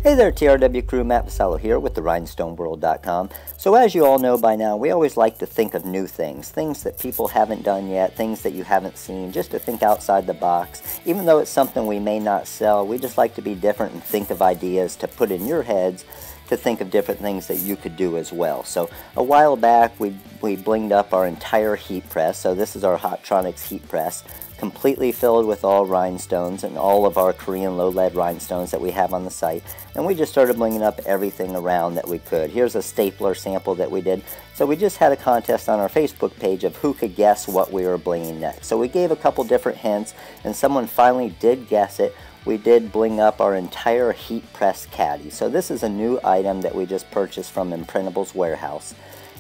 Hey there, TRW crew, Matt Vasallo here with the rhinestoneworld.com. So as you all know by now, we always like to think of new things that people haven't done yet, things that you haven't seen, just to think outside the box. Even though it's something we may not sell, we just like to be different and think of ideas to put in your heads to think of different things that you could do as well. So a while back, we blinged up our entire heat press. So this is our Hotronix heat press, completely filled with all rhinestones and all of our Korean low lead rhinestones that we have on the site. And we just started blinging up everything around that we could. Here's a stapler sample that we did. So we just had a contest on our Facebook page of who could guess what we were blinging next. So we gave a couple different hints and someone finally did guess it. We did bling up our entire heat press caddy. So this is a new item that we just purchased from Imprintable's warehouse.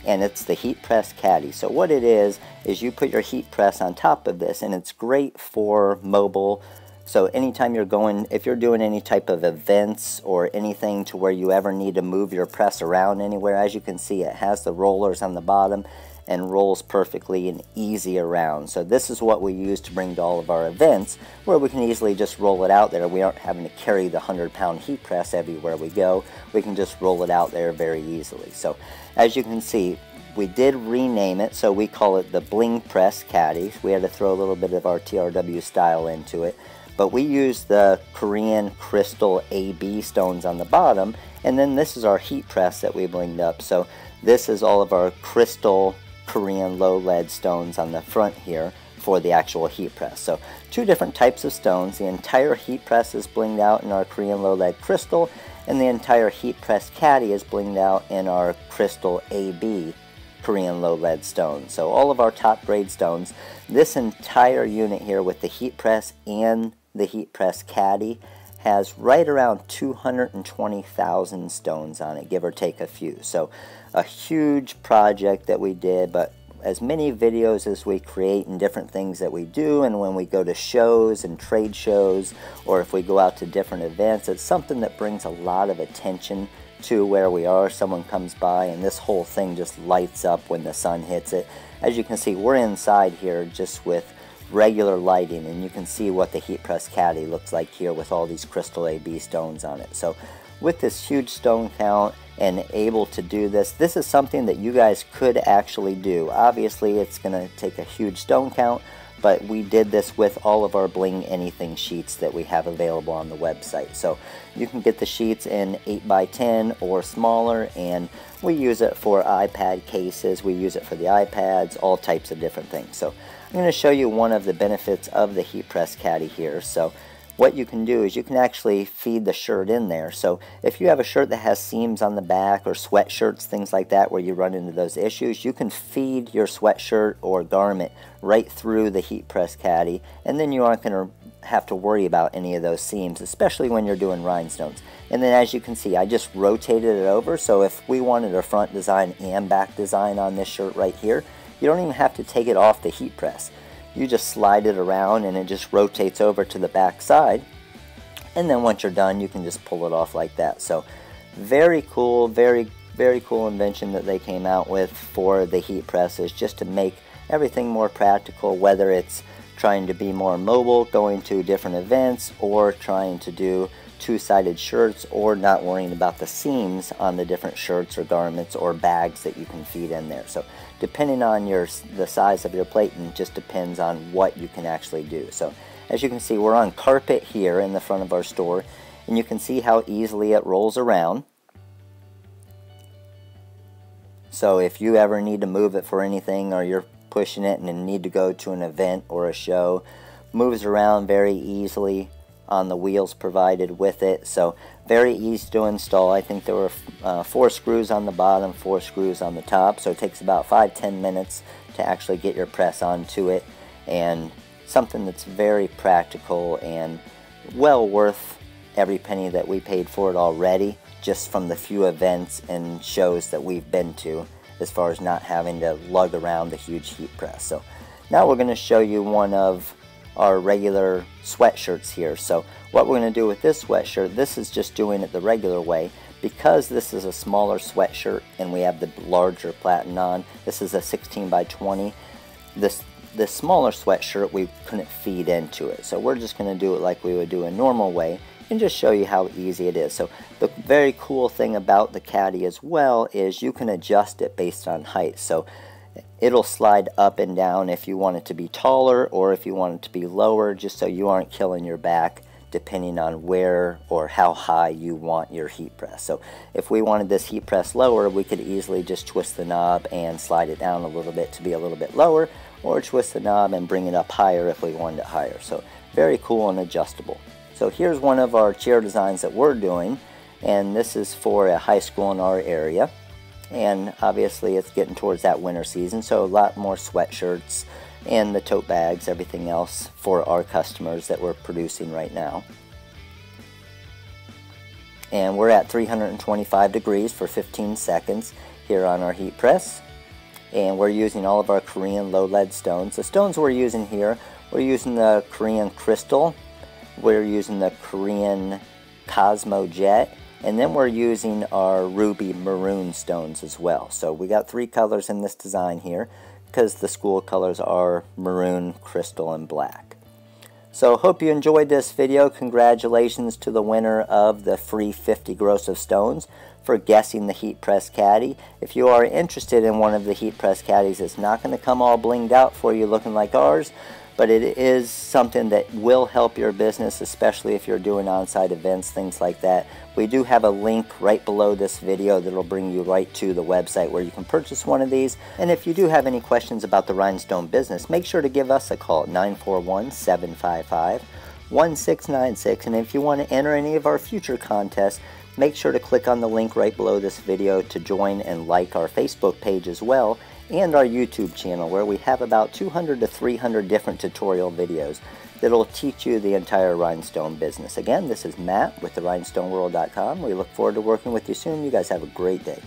And it's the heat press caddy. So what it is you put your heat press on top of this, and it's great for mobile. So anytime you're going, if you're doing any type of events or anything to where you ever need to move your press around anywhere, as you can see, it has the rollers on the bottom and rolls perfectly and easy around. So this is what we use to bring to all of our events, where we can easily just roll it out there. We aren't having to carry the 100-pound heat press everywhere we go. We can just roll it out there very easily. So as you can see, we did rename it, so we call it the Bling Press Caddy. We had to throw a little bit of our TRW style into it. But we use the Korean crystal AB stones on the bottom, and then this is our heat press that we blinged up. So this is all of our crystal Korean low lead stones on the front here for the actual heat press. So two different types of stones. The entire heat press is blinged out in our Korean low lead crystal, and the entire heat press caddy is blinged out in our crystal AB Korean low lead stone. So all of our top grade stones, this entire unit here with the heat press and the heat press caddy has right around 220,000 stones on it, give or take a few. So a huge project that we did, but as many videos as we create and different things that we do, and when we go to shows and trade shows, or if we go out to different events, it's something that brings a lot of attention to where we are. Someone comes by and this whole thing just lights up when the sun hits it. As you can see, we're inside here just with regular lighting, and you can see what the heat press caddy looks like here with all these crystal AB stones on it. So with this huge stone count and able to do this, this is something that you guys could actually do. Obviously it's going to take a huge stone count, but we did this with all of our Bling Anything sheets that we have available on the website. So you can get the sheets in 8x10 or smaller, and we use it for iPad cases, we use it for the iPads, all types of different things. So I'm going to show you one of the benefits of the heat press caddy here. So what you can do is you can actually feed the shirt in there. So if you have a shirt that has seams on the back or sweatshirts, things like that, where you run into those issues, you can feed your sweatshirt or garment right through the heat press caddy, and then you aren't going to have to worry about any of those seams, especially when you're doing rhinestones. And then as you can see, I just rotated it over, so if we wanted a front design and back design on this shirt right here, you don't even have to take it off the heat press. You just slide it around and it just rotates over to the back side, and then once you're done you can just pull it off like that. So very cool, very cool invention that they came out with for the heat presses, just to make everything more practical, whether it's trying to be more mobile, going to different events, or trying to do two-sided shirts, or not worrying about the seams on the different shirts or garments or bags that you can feed in there. So depending on the size of your plate, and just depends on what you can actually do. So as you can see, we're on carpet here in the front of our store, and you can see how easily it rolls around. So if you ever need to move it for anything, or you're pushing it and need to go to an event or a show, moves around very easily on the wheels provided with it. So very easy to install. I think there were 4 screws on the bottom, 4 screws on the top, so it takes about 5-10 minutes to actually get your press onto it, and something that's very practical and well worth every penny that we paid for it already, just from the few events and shows that we've been to, as far as not having to lug around the huge heat press. So now we're going to show you one of our regular sweatshirts here. So what we're going to do with this sweatshirt, this is just doing it the regular way. Because this is a smaller sweatshirt and we have the larger platen on, this is a 16x20, this smaller sweatshirt we couldn't feed into it. So we're just going to do it like we would do a normal way, and just show you how easy it is. So the very cool thing about the caddy as well is you can adjust it based on height. So it'll slide up and down if you want it to be taller or if you want it to be lower, just so you aren't killing your back depending on where or how high you want your heat press. So if we wanted this heat press lower, we could easily just twist the knob and slide it down a little bit to be a little bit lower, or twist the knob and bring it up higher if we wanted it higher. So very cool and adjustable. So here's one of our chair designs that we're doing, and this is for a high school in our area. And obviously it's getting towards that winter season, so a lot more sweatshirts and the tote bags, everything else for our customers that we're producing right now. And we're at 325 degrees for 15 seconds here on our heat press. And we're using all of our Korean low lead stones. The stones we're using here, we're using the Korean crystal, we're using the Korean Cosmo Jet, and then we're using our ruby maroon stones as well. So we got 3 colors in this design here, because the school colors are maroon, crystal, and black. So hope you enjoyed this video. Congratulations to the winner of the free 50 gross of stones for guessing the heat press caddy. If you are interested in one of the heat press caddies, it's not going to come all blinged out for you looking like ours, but it is something that will help your business, especially if you're doing on-site events, things like that. We do have a link right below this video that will bring you right to the website where you can purchase one of these. And if you do have any questions about the Rhinestone business, make sure to give us a call at 941-755-1696. And if you want to enter any of our future contests, make sure to click on the link right below this video to join and like our Facebook page as well, and our YouTube channel, where we have about 200 to 300 different tutorial videos that will teach you the entire Rhinestone business. Again, this is Matt with the rhinestoneworld.com. We look forward to working with you soon. You guys have a great day.